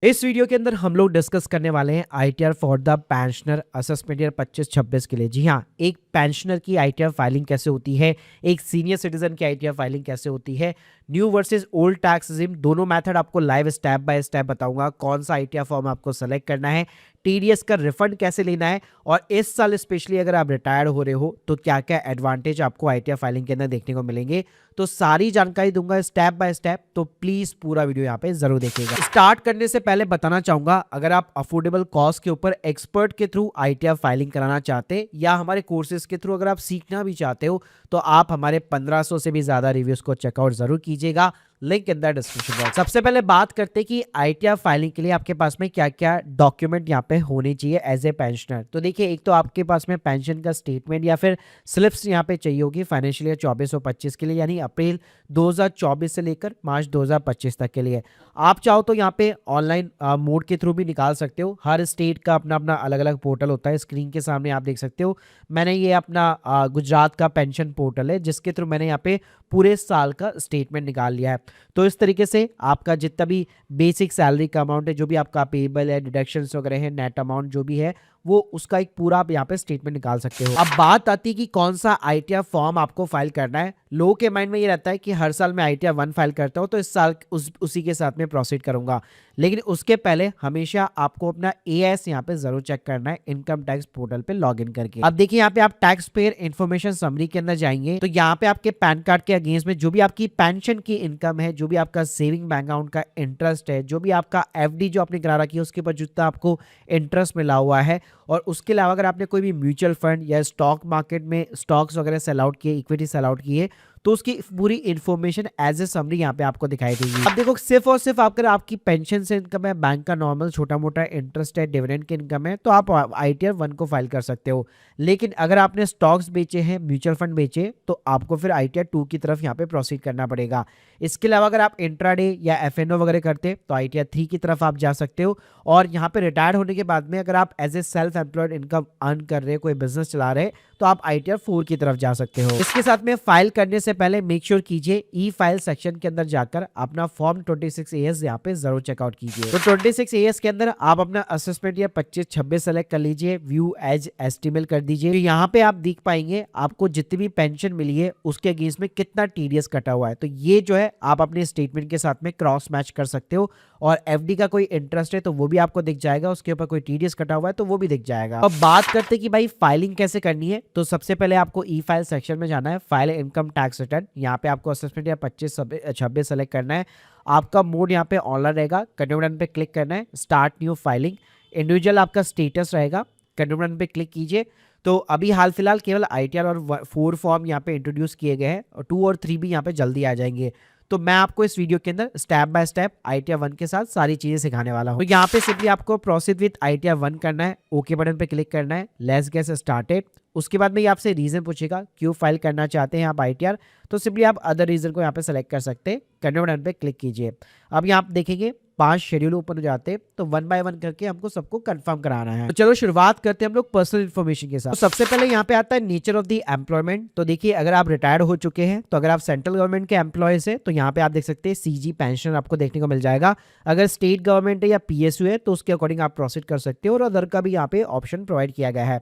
इस वीडियो के अंदर हम लोग डिस्कस करने वाले हैं ITR for the pensioner assessment year 25-26 के लिए। जी हाँ, एक पेंशनर की आईटीआर फाइलिंग कैसे होती है, एक सीनियर सिटीजन की आईटीआर फाइलिंग कैसे होती है, new versus old tax regime, दोनों मेथड आपको लाइव स्टेप बाय स्टेप बताऊंगा। कौन सा आईटीआर फॉर्म आपको सेलेक्ट करना है, टीडीएस का रिफंड कैसे लेना है, और इस साल स्पेशली अगर आप रिटायर्ड हो रहे हो तो क्या क्या एडवांटेज आपको आईटीआर फाइलिंग के अंदर देखने को मिलेंगे। तो सारी जानकारी दूंगा स्टेप बाय स्टेप, तो प्लीज पूरा वीडियो यहाँ पे जरूर देखिएगा। स्टार्ट करने से पहले बताना चाहूंगा, अगर आप अफोर्डेबल कॉस्ट के ऊपर एक्सपर्ट के थ्रू आईटीआर फाइलिंग कराना चाहते या हमारे कोर्सेज के थ्रू अगर आप सीखना भी चाहते हो तो आप हमारे 1500 से भी ज्यादा रिव्यूज को चेकआउट जरूर कीजिएगा, link in the description box. सबसे पहले बात करते हैं कि आईटीआर फाइलिंग के लिए आपके पास में क्या क्या डॉक्यूमेंट यहाँ पे होने चाहिए एज ए पेंशनर। तो देखिए, एक तो आपके पास में पेंशन का स्टेटमेंट या फिर स्लिप्स यहाँ पे चाहिए होगी फाइनेंशियल ईयर 24 और 25 के लिए, यानी अप्रैल 2024 से लेकर मार्च 2025 तक के लिए। आप चाहो तो यहाँ पे ऑनलाइन मोड के थ्रू भी निकाल सकते हो। हर स्टेट का अपना अपना अलग अलग पोर्टल होता है, स्क्रीन के सामने आप देख सकते हो। मैंने ये अपना गुजरात का पेंशन पोर्टल है जिसके थ्रू मैंने यहाँ पे पूरे साल का स्टेटमेंट निकाल लिया है। तो इस तरीके से आपका जितना भी बेसिक सैलरी का अमाउंट है, जो भी आपका पेएबल है, डिडक्शंस वगैरह है, नेट अमाउंट जो भी है, वो उसका एक पूरा आप यहाँ पे स्टेटमेंट निकाल सकते हो। अब बात आती है कि कौन सा आईटीआर फॉर्म आपको फाइल करना है। लोगों के माइंड में ये रहता है कि हर साल मैं आईटीआर 1 फाइल करता हूँ तो इस साल उसी के साथ में प्रोसीड करूंगा, लेकिन उसके पहले हमेशा आपको अपना एएस यहाँ पे जरूर चेक करना है इनकम टैक्स पोर्टल पे लॉग इन करके। अब देखिए, यहाँ पे आप टैक्स पेयर इन्फॉर्मेशन समरी के अंदर जाएंगे तो यहाँ पे आपके पैन कार्ड के अगेंस्ट में जो भी आपकी पेंशन की इनकम है, जो भी आपका सेविंग बैंक अकाउंट का इंटरेस्ट है, जो भी आपका एफडी जो आपने करा रखी है उसके ऊपर जितना आपको इंटरेस्ट मिला हुआ है, और उसके अलावा अगर आपने कोई भी म्यूचुअल फंड या स्टॉक मार्केट में स्टॉक्स वगैरह सेल आउट किए, इक्विटी सेल आउट किए, तो उसकी पूरी इन्फॉर्मेशन एज ए समरी यहाँ पे आपको दिखाई देगी। अब देखो, सिर्फ और सिर्फ अगर आपकी पेंशन से इनकम है, बैंक का नॉर्मल छोटा मोटा इंटरेस्ट है, डिविडेंड की इनकम है, तो आप आईटीआर 1 को फाइल कर सकते हो। लेकिन अगर आपने स्टॉक्स बेचे हैं, म्यूचुअल फंड बेचे, तो आपको फिर आईटीआर 2 की तरफ यहाँ पे प्रोसीड करना पड़ेगा। इसके अलावा अगर आप इंट्राडे या एफएनओ वगैरह करते तो आईटीआर 3 की तरफ आप जा सकते हो। और यहाँ पे रिटायर होने के बाद में अगर आप as a self employed income earn कर रहे हैं, कोई बिजनेस चला रहे हैं, तो आप आईटीआर 4 की तरफ जा सकते हो। इसके साथ में फाइल करने से पहले मेक श्योर कीजिए ई फाइल सेक्शन के अंदर जाकर अपना फॉर्म 26AS यहाँ पे जरूर चेकआउट कीजिए। तो 26AS के अंदर आप अपना असेसमेंट या 25-26 सेलेक्ट कर लीजिए, व्यू एज एस्टिमेट कर दीजिए। तो यहाँ पे आप देख पाएंगे आपको जितनी भी पेंशन मिली है उसके अगेंस्ट में कितना टीडीएस कटा हुआ है। तो ये जो है आप अपने स्टेटमेंट के साथ में क्रॉस मैच कर सकते हो, और एफडी का कोई इंटरेस्ट है तो वो भी आपको दिख जाएगा, उसके ऊपर कोई टीडीएस कटा हुआ है तो वो भी दिख जाएगा। अब बात करते हैं कि भाई फाइलिंग कैसे करनी है। तो सबसे पहले आपको ई फाइल सेक्शन में जाना है, फाइल इनकम टैक्स रिटर्न। यहाँ पे आपको असेसमेंट या 25-26 सेलेक्ट करना है। आपका मोड यहाँ पे ऑनलाइन रहेगा, कंटिन्यू बटन पे क्लिक करना है, स्टार्ट न्यू फाइलिंग। इंडिविजुअल आपका स्टेटस रहेगा, कंटिन्यू बटन पे क्लिक कीजिए। तो अभी हाल फिलहाल केवल आईटीआर और 4 फॉर्म यहाँ पे इंट्रोड्यूस किए गए हैं, और 2 और 3 भी यहाँ पे जल्दी आ जाएंगे। तो मैं आपको इस वीडियो के अंदर स्टेप बाय स्टेप आईटीआर 1 के साथ सारी चीजें सिखाने वाला हूँ। तो यहाँ पे सिंपली आपको प्रोसीड विद आईटीआर 1 करना है, ओके बटन पे क्लिक करना है, लेट्स गेट स्टार्टेड। उसके बाद में ये आपसे रीजन पूछेगा क्यों फाइल करना चाहते हैं आप आईटीआर, तो सिंपली आप अदर रीजन को यहाँ पे सेलेक्ट कर सकते हैं, कंटिन्यू बटन पे क्लिक कीजिए। अब यहाँ आप देखेंगे 5 शेड्यूल ओपन हो जाते हैं, तो 1 बाय 1 करके हमको सबको कंफर्म कराना है। तो चलो शुरुआत करते हैं हम लोग पर्सनल इन्फॉर्मेशन के साथ। तो सबसे पहले यहाँ पे आता है नेचर ऑफ द एम्प्लॉयमेंट। तो देखिए, अगर आप रिटायर्ड हो चुके हैं, तो अगर आप सेंट्रल गवर्नमेंट के एम्प्लॉयज है तो यहाँ पे आप देख सकते हैं सीजी पेंशन आपको देखने को मिल जाएगा। अगर स्टेट गवर्नमेंट है या पीएसयू है तो उसके अकॉर्डिंग आप प्रोसीड कर सकते हो, और अदर का भी यहाँ पे ऑप्शन प्रोवाइड किया गया है।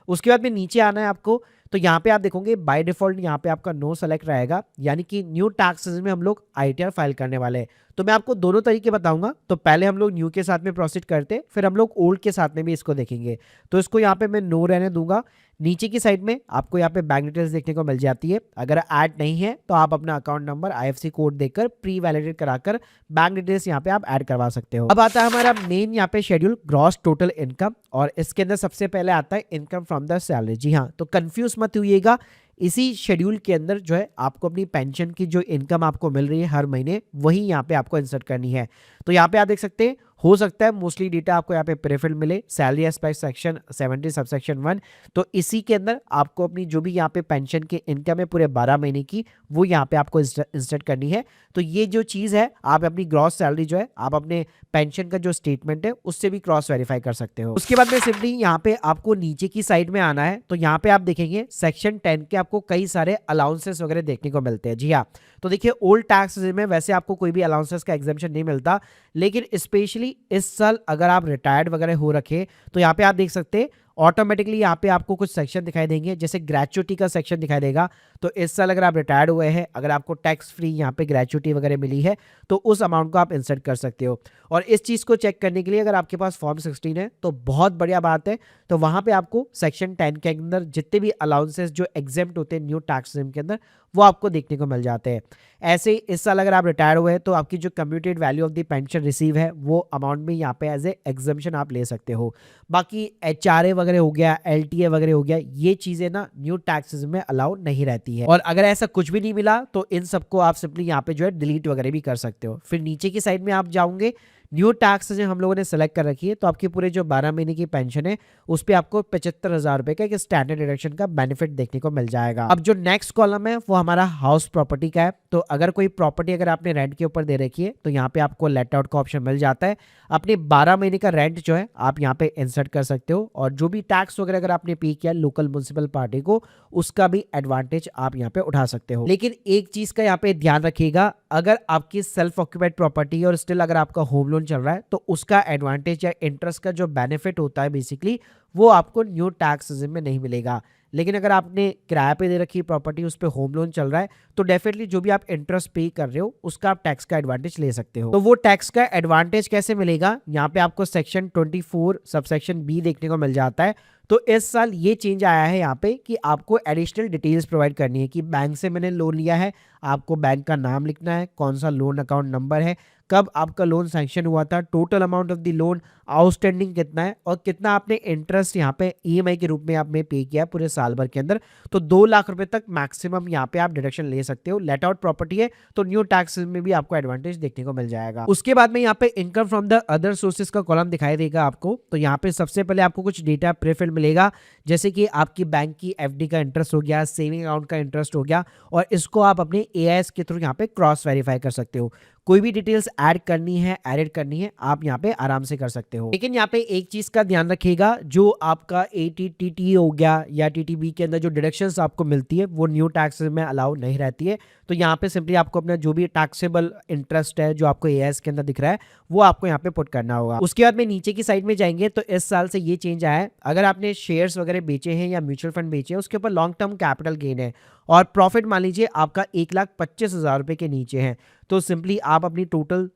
उसके बाद में नीचे आना है आपको, तो यहाँ पे आप देखोगे बाय डिफॉल्ट यहाँ पे आपका नो सेलेक्ट रहेगा, यानी कि न्यू टैक्स में हम लोग आईटीआर फाइल करने वाले हैं। तो मैं आपको दोनों तरीके बताऊंगा। तो पहले हम लोग न्यू के साथ में प्रोसीड करते, फिर हम लोग ओल्ड के साथ में भी इसको देखेंगे। तो इसको यहाँ पे मैं नो रहने दूंगा। नीचे की साइड में आपको यहाँ पे बैंक डिटेल्स देखने को मिल जाती है। अगर ऐड नहीं है तो आप अपना अकाउंट नंबर आईएफएससी कोड देकर प्री वैलिडेट कराकर बैंक डिटेल्स यहाँ पे आप ऐड करवा सकते हो। अब आता है हमारा मेन यहाँ पे शेड्यूल, ग्रॉस टोटल इनकम, और इसके अंदर सबसे पहले आता है इनकम फ्रॉम द सैलरी। जी हाँ, तो कंफ्यूज मत होइएगा, इसी शेड्यूल के अंदर जो है आपको अपनी पेंशन की जो इनकम आपको मिल रही है हर महीने, वही यहाँ पे आपको इंसर्ट करनी है। तो यहाँ पे आप देख सकते हैं, हो सकता है मोस्टली डेटा आपको यहाँ पे प्रेफिल्ड मिले, सैलरी एस्पेक्ट सेक्शन 70 सबसेक्शन 1। तो इसी के अंदर आपको अपनी जो भी यहाँ पे पेंशन की इनकम है पूरे 12 महीने की, वो यहाँ पे आपको इंसर्ट करनी है। तो ये जो चीज़ है, आप अपनी ग्रॉस सैलरी जो है आप अपने पेंशन का जो स्टेटमेंट है उससे भी क्रॉस वेरीफाई कर सकते हो। उसके बाद में सिंपली यहाँ पे आपको नीचे की साइड में आना है। तो यहाँ पे आप देखेंगे सेक्शन 10 के आपको कई सारे अलाउंसेस वगैरह देखने को मिलते हैं। जी हाँ, तो देखिए ओल्ड टैक्स में वैसे आपको कोई भी अलाउंसेस का एग्जेम्पशन नहीं मिलता, लेकिन स्पेशली इस साल अगर आप रिटायर्ड वगैरह हो रखे तो यहाँ पे आप देख सकते हैं ऑटोमेटिकली यहाँ पे आपको कुछ सेक्शन दिखाई देंगे, जैसे ग्रेचुटी का सेक्शन दिखाई देगा। तो इस साल अगर आप रिटायर्ड हुए हैं, अगर आपको टैक्स फ्री यहाँ पे ग्रेचुटी वगैरह मिली है तो उस अमाउंट को आप इंसर्ट कर सकते हो। और इस चीज़ को चेक करने के लिए अगर आपके पास फॉर्म 16 है तो बहुत बढ़िया बात है, तो वहाँ पे आपको सेक्शन 10 के अंदर जितने भी अलाउंसेस जो एग्जेम्प्ट होते हैं न्यू टैक्स रिजिम के अंदर वो आपको देखने को मिल जाते हैं। ऐसे ही इस साल अगर आप रिटायर हुए हैं तो आपकी जो computed value of the pension receive है वो अमाउंट भी यहाँ पे एज ए एग्जाम्पशन आप ले सकते हो। बाकी HRA वगैरह हो गया, LTA वगैरह हो गया, ये चीज़ें ना न्यू टैक्सेस में अलाउ नहीं रहती है। और अगर ऐसा कुछ भी नहीं मिला तो इन सबको आप सिंपली यहाँ पे जो है डिलीट वगैरह भी कर सकते हो। फिर नीचे की साइड में आप जाओगे, न्यू टैक्स जो हम लोगों ने सेलेक्ट कर रखी है तो आपकी पूरे जो 12 महीने की पेंशन है उस पर आपको 75,000 रुपए का एक स्टैंडर्ड डिडक्शन का बेनिफिट देखने को मिल जाएगा। अब जो नेक्स्ट कॉलम है वो हमारा हाउस प्रॉपर्टी का है। तो अगर कोई प्रॉपर्टी अगर आपने रेंट के ऊपर दे रखी है तो यहाँ पे आपको लेट आउट का ऑप्शन मिल जाता है। अपने 12 महीने का रेंट जो है आप यहाँ पे इंसर्ट कर सकते हो, और जो भी टैक्स वगैरह अगर आपने पे किया लोकल म्युनिसिपल पार्टी को उसका भी एडवांटेज आप यहाँ पे उठा सकते हो। लेकिन एक चीज का यहाँ पे ध्यान रखिएगा, अगर आपकी सेल्फ ऑक्यूपाइड प्रॉपर्टी है और स्टिल अगर आपका होम लोन चल रहा है तो उसका एडवांटेज या इंटरेस्ट का जो बेनिफिट होता है बेसिकली वो आपको न्यू टैक्स रिजिम में नहीं मिलेगा। लेकिन अगर आपने किराए पे दे रखी प्रॉपर्टी, उस पे होम लोन चल रहा है तो डेफिनेटली जो भी आप इंटरेस्ट पे कर रहे हो उसका आप टैक्स का एडवांटेज ले सकते हो। तो वो टैक्स का एडवांटेज कैसे मिलेगा, यहाँ पे आपको सेक्शन 24 सबसेक्शन बी देखने को मिल जाता है। तो इस साल ये चेंज आया है यहाँ पे कि आपको एडिशनल डिटेल्स प्रोवाइड करनी है कि बैंक से मैंने लोन लिया है, आपको बैंक का नाम लिखना है, कौन सा लोन अकाउंट नंबर है, कब आपका लोन सैंक्शन हुआ था, total amount of the loan, outstanding कितना है और कितना आपने इंटरेस्ट यहाँ पे EMI के रूप में आपने पे किया है पूरे साल भर के अंदर। तो 2 लाख रुपए तक मैक्सिमम यहाँ पे आप डिडक्शन ले सकते हो। लेट आउट प्रॉपर्टी है तो न्यू टैक्स में भी आपको एडवांटेज देखने को मिल जाएगा। उसके बाद में यहाँ पे income from the other sources का कॉलम दिखाई देगा आपको। तो यहाँ पे सबसे पहले आपको कुछ डेटा प्रीफिल मिलेगा, जैसे कि आपकी बैंक की FD का इंटरेस्ट हो गया, सेविंग अकाउंट का इंटरेस्ट हो गया, और इसको आप अपने AIS के थ्रू यहाँ पे क्रॉस वेरीफाई कर सकते हो। कोई भी डिटेल्स ऐड करनी है, एडिट करनी है, आप यहाँ पे आराम से कर सकते हो। लेकिन यहाँ पे एक चीज का ध्यान रखिएगा, जो आपका ATTT हो गया या TTB के अंदर जो डिडक्शंस आपको मिलती है वो न्यू टैक्स में अलाउ नहीं रहती है। तो यहाँ पे सिंपली आपको अपना जो भी टैक्सेबल इंटरेस्ट है जो आपको AIS के अंदर दिख रहा है वो आपको यहाँ पे पुट करना होगा। उसके बाद में नीचे की साइड में जाएंगे तो इस साल से ये चेंज आया है, अगर आपने शेयर्स वगैरह बेचे हैं या म्यूचुअल फंड बेचे हैं उसके ऊपर लॉन्ग टर्म कैपिटल गेन है और प्रॉफिट मान लीजिए आपका 1,25,000 रुपए के नीचे है, तो सिंपली आप अपनी टोटल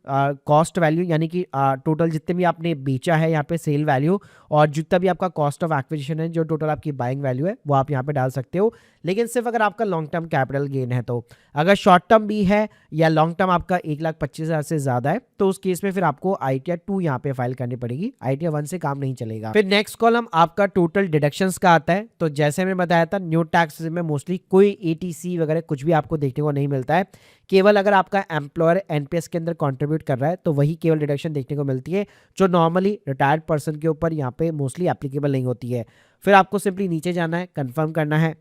कॉस्ट वैल्यू यानी कि टोटल जितने भी आपने बेचा है यहाँ पे सेल वैल्यू और जितना भी आपका कॉस्ट ऑफ एक्विजिशन है जो टोटल आपकी बाइंग वैल्यू है वो आप यहाँ पे डाल सकते हो। लेकिन सिर्फ अगर आपका लॉन्ग टर्म कैपिटल गेन है, तो अगर शॉर्ट टर्म भी है या लॉन्ग टर्म आपका 1,25,000 से ज्यादा है तो उस केस में फिर आपको ITR 2 यहाँ पे फाइल करनी पड़ेगी, ITR 1 से काम नहीं चलेगा। फिर नेक्स्ट कॉलम आपका टोटल डिडक्शंस का आता है। तो जैसे मैंने बताया था न्यू टैक्स में मोस्टली कोई ATC वगैरह कुछ भी आपको देखने को नहीं मिलता है, केवल अगर आपका एम्प्लॉयर NPS के अंदर कंट्रीब्यूट कर रहा है तो वही केवल डिडक्शन देखने को मिलती है, जो नॉर्मली रिटायर्ड पर्सन के ऊपर यहाँ पे मोस्टली एप्लीकेबल नहीं होती है। फिर आपको सिंपली नीचे जाना है, कंफर्म करना है।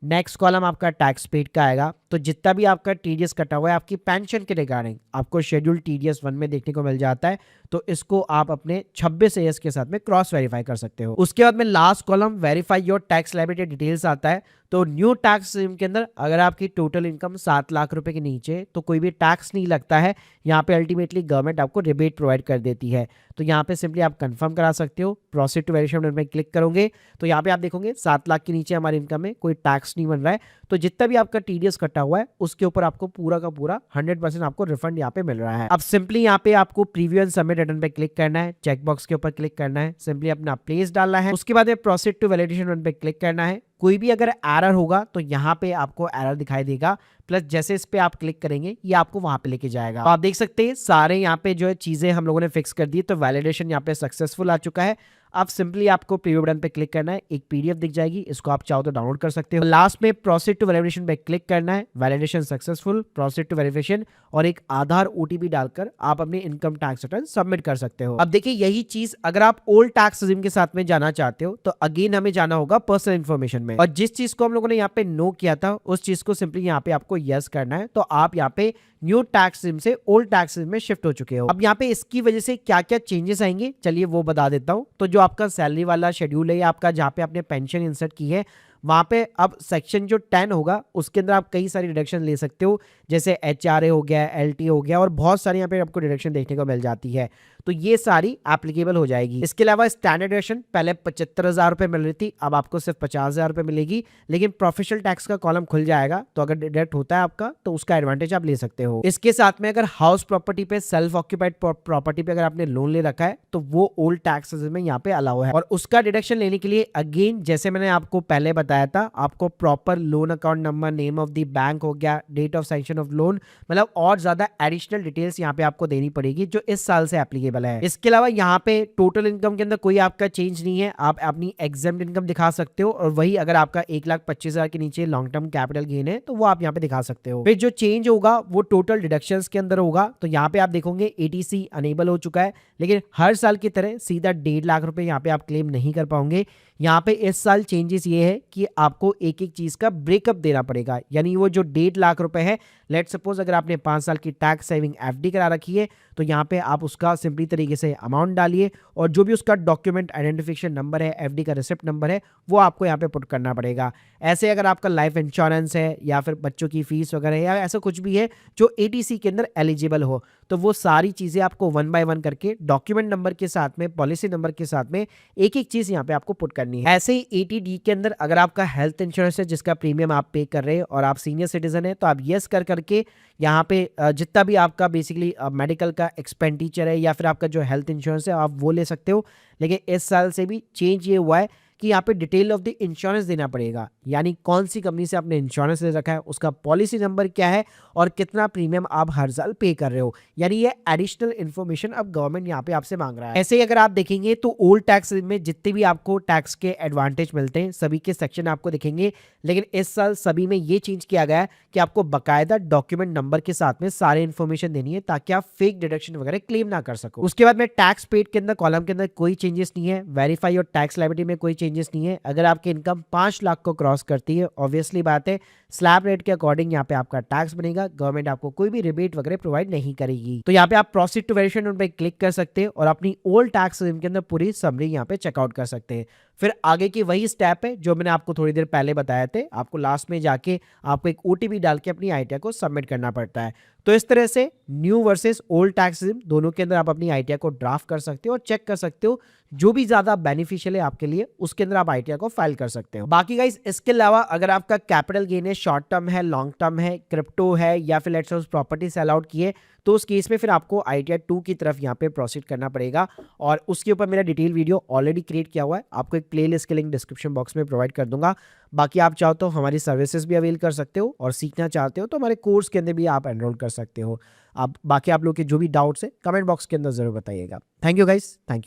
नेक्स्ट कॉलम आपका टैक्स पेड का आएगा। तो जितना भी आपका TDS कटा हुआ है आपकी पेंशन के रिगार्डिंग आपको शेड्यूल TDS 1 में देखने को मिल जाता है, तो इसको आप अपने 26 AS के साथ में क्रॉस वेरीफाई कर सकते हो। उसके बाद में last column verify your tax liability details आता है। तो न्यू टैक्स स्कीम के अंदर अगर आपकी टोटल इनकम 7 लाख रुपए के नीचे तो कोई भी टैक्स नहीं लगता है, यहाँ पे अल्टीमेटली गवर्नमेंट आपको रिबेट प्रोवाइड कर देती है। तो यहाँ पे सिंपली आप कंफर्म करा सकते हो, प्रोसीड टू वेरिफिकेशन में क्लिक करोगे तो यहाँ पे आप देखोगे 7 लाख के नीचे हमारी इनकम में कोई टैक्स नहीं बन रहा है, तो जितना भी आपका TDS कटा हुआ है उसके ऊपर आपको पूरा का पूरा 100% आपको रिफंड यहाँ पे मिल रहा है। अब सिंपली यहाँ पे आपको प्रीव्यू एंड सबमिट रिटर्न पे क्लिक करना है, चेक बॉक्स के ऊपर क्लिक करना है, सिंपली अपना प्लेस डालना है, उसके बाद प्रोसीड टू वैलिडेशन रन पे क्लिक करना है। कोई भी अगर एरर होगा तो यहाँ पे आपको एरर दिखाई देगा, प्लस जैसे इस पे आप क्लिक करेंगे ये आपको वहां पे लेके जाएगा। तो आप देख सकते हैं सारे यहाँ पे जो है चीजें हम लोगों ने फिक्स कर दी, तो वैलिडेशन यहाँ पे सक्सेसफुल आ चुका है। अब सिंपली आपको प्रीव्यू बटन पे क्लिक करना है, एक PDF दिख जाएगी, इसको आप चाहो तो डाउनलोड कर सकते हो। लास्ट में प्रोसीड टू वैलिडेशन पे क्लिक करना है, validation successful, proceed to verification, और एक आधार OTP डालकर आप अपने इनकम टैक्स रिटर्न सबमिट कर सकते हो। अब देखिए यही चीज अगर आप ओल्ड टैक्स रिजिम के साथ में जाना चाहते हो तो अगेन हमें जाना होगा पर्सनल इन्फॉर्मेशन में, और जिस चीज को हम लोगों ने यहाँ पे नो किया था उस चीज को सिंपली यहाँ पे आपको यस करना है। तो आप यहाँ पे न्यू टैक्स रिजिम से ओल्ड टैक्स रिजिम में शिफ्ट हो चुके हो। अब यहाँ पे इसकी वजह से क्या क्या चेंजेस आएंगे चलिए वो बता देता हूँ। तो जो आपका सैलरी वाला शेड्यूल है या आपका जहाँ पे आपने पेंशन इंसर्ट की है वहाँ पे अब सेक्शन जो 10 होगा उसके अंदर आप कई सारी डिडक्शन ले सकते हो, जैसे HRA हो गया, LT हो गया और बहुत सारी यहाँ पे आपको डिडक्शन देखने को मिल जाती है। तो ये सारी एप्लीकेबल हो जाएगी। इसके अलावा स्टैंडर्ड डिडक्शन पहले 75,000 रुपये मिल रही थी, अब आपको सिर्फ 50,000 रुपये मिलेगी, लेकिन प्रोफेशनल टैक्स का कॉलम खुल जाएगा, तो अगर डिडक्ट होता है आपका तो उसका एडवांटेज आप ले सकते हो। इसके साथ में अगर हाउस प्रॉपर्टी पे, सेल्फ ऑक्यूपाइड प्रॉपर्टी पे अगर आपने लोन ले रखा है तो वो ओल्ड टैक्स में यहाँ पे अलाउ है। और उसका डिडक्शन लेने के लिए अगेन जैसे मैंने आपको पहले बताया था, आपको proper loan account number, name of the bank हो गया, date of sanction of loan, मतलब और ज्यादा एडिशनल डिटेल्स यहाँ पे आपको देनी पड़ेगी जो इस साल से एप्लीकेबल है। इसके अलावा यहाँ पे टोटल इनकम के अंदर कोई आपका चेंज नहीं है, आप अपनी एग्जाम्प्ट इनकम दिखा सकते हो, और वही अगर आपका 1,25,000 के नीचे लॉन्ग टर्म कैपिटल गेन है तो वो आप यहाँ पे दिखा सकते हो। फिर जो चेंज होगा वो टोटल डिडक्शंस के अंदर होगा। तो यहाँ पे आप देखोगे ATC अनेबल हो चुका है, लेकिन हर साल की तरह सीधा 1.5 लाख रुपए यहाँ पे आप क्लेम नहीं कर पाओगे। यहाँ पे इस साल चेंजेस ये है कि आपको एक एक चीज का ब्रेकअप देना पड़ेगा, यानी वो जो 1.5 लाख रुपए है, लेट सपोज अगर आपने 5 साल की टैक्स सेविंग FD करा रखी है तो यहाँ पे आप उसका सिंपली तरीके से अमाउंट डालिए, और जो भी उसका डॉक्यूमेंट आइडेंटिफिकेशन नंबर है, FD का रिसिप्ट नंबर है, वो आपको यहाँ पे पुट करना पड़ेगा। ऐसे अगर आपका लाइफ इंश्योरेंस है या फिर बच्चों की फीस वगैरह है या ऐसा कुछ भी है जो ATC के अंदर एलिजिबल हो, तो वो सारी चीजें आपको 1 बाय 1 करके डॉक्यूमेंट नंबर के साथ में, पॉलिसी नंबर के साथ में एक एक चीज यहाँ पे आपको पुट करनी है। ऐसे ही 80D के अंदर अगर आपका हेल्थ इंश्योरेंस है जिसका प्रीमियम आप पे कर रहे हैं और आप सीनियर सिटीजन है, तो आप यस करके यहाँ पे जितना भी आपका बेसिकली मेडिकल का एक्सपेंडिचर है या फिर आपका जो हेल्थ इंश्योरेंस है आप वो ले सकते हो। लेकिन इस साल से भी चेंज ये हुआ है कि यहाँ पे डिटेल ऑफ द इंश्योरेंस देना पड़ेगा, यानी कौन सी कंपनी से आपने इंश्योरेंस ले रखा है, उसका पॉलिसी नंबर क्या है और कितना प्रीमियम आप हर साल पे कर रहे हो, यानी ये एडिशनल इन्फॉर्मेशन अब गवर्नमेंट यहाँ पे आपसे मांग रहा है। ऐसे ही अगर आप देखेंगे तो ओल्ड टैक्स में जितने भी आपको टैक्स के एडवांटेज मिलते हैं सभी के सेक्शन आपको दिखेंगे, लेकिन इस साल सभी में ये चेंज किया गया है कि आपको बकायदा डॉक्यूमेंट नंबर के साथ में सारे इन्फॉर्मेशन देनी है ताकि आप फेक डिडक्शन वगैरह क्लेम ना कर सको। उसके बाद में टैक्स पेड के अंदर कॉलम के अंदर कोई चेंजेस नहीं है, वेरीफाई और टैक्स लायबिलिटी में कोई चेंजेस नहीं है। अगर आपकी इनकम 5 लाख को क्रॉस करती है, ऑब्वियसली बात है स्लैब रेट के अकॉर्डिंग यहाँ पे आपका टैक्स बनेगा, गवर्नमेंट आपको कोई भी रिबेट वगैरह प्रोवाइड नहीं करेगी। तो यहाँ पे आप प्रोसीड टू वेरिफिकेशन उन पे क्लिक कर सकते हैं और अपनी ओल्ड टैक्स के अंदर पूरी समरी यहाँ पे चेकआउट कर सकते हैं। फिर आगे की वही स्टेप है जो मैंने आपको थोड़ी देर पहले बताया थे, आपको लास्ट में जाके आपको एक OTP डाल के अपनी ITR को सबमिट करना पड़ता है। तो इस तरह से न्यू वर्सेस ओल्ड टैक्स दोनों के अंदर आप अपनी ITR को ड्राफ्ट कर सकते हो और चेक कर सकते हो जो भी ज्यादा बेनिफिशियल है आपके लिए उसके अंदर आप ITR को फाइल कर सकते हो। बाकी गाइस इसके अलावा अगर आपका कैपिटल गेन है, शॉर्ट टर्म है, लॉन्ग टर्म है, क्रिप्टो है या फिर let's suppose property sell out की है, तो उस केस में फिर आपको ITR 2 की तरफ यहाँ पे प्रोसीड करना पड़ेगा, और उसके ऊपर मेरा डिटेल वीडियो ऑलरेडी क्रिएट किया हुआ है, आपको एक प्लेलिस्ट के लिंक डिस्क्रिप्शन बॉक्स में प्रोवाइड कर दूंगा। बाकी आप चाहो तो हमारी सर्विसेज भी अवेल कर सकते हो, और सीखना चाहते हो तो हमारे कोर्स के अंदर भी आप एनरोल कर सकते हो। आप बाकी आप लोग के जो भी डाउट्स है कमेंट बॉक्स के अंदर जरूर बताइएगा। Thank you guys, thank you.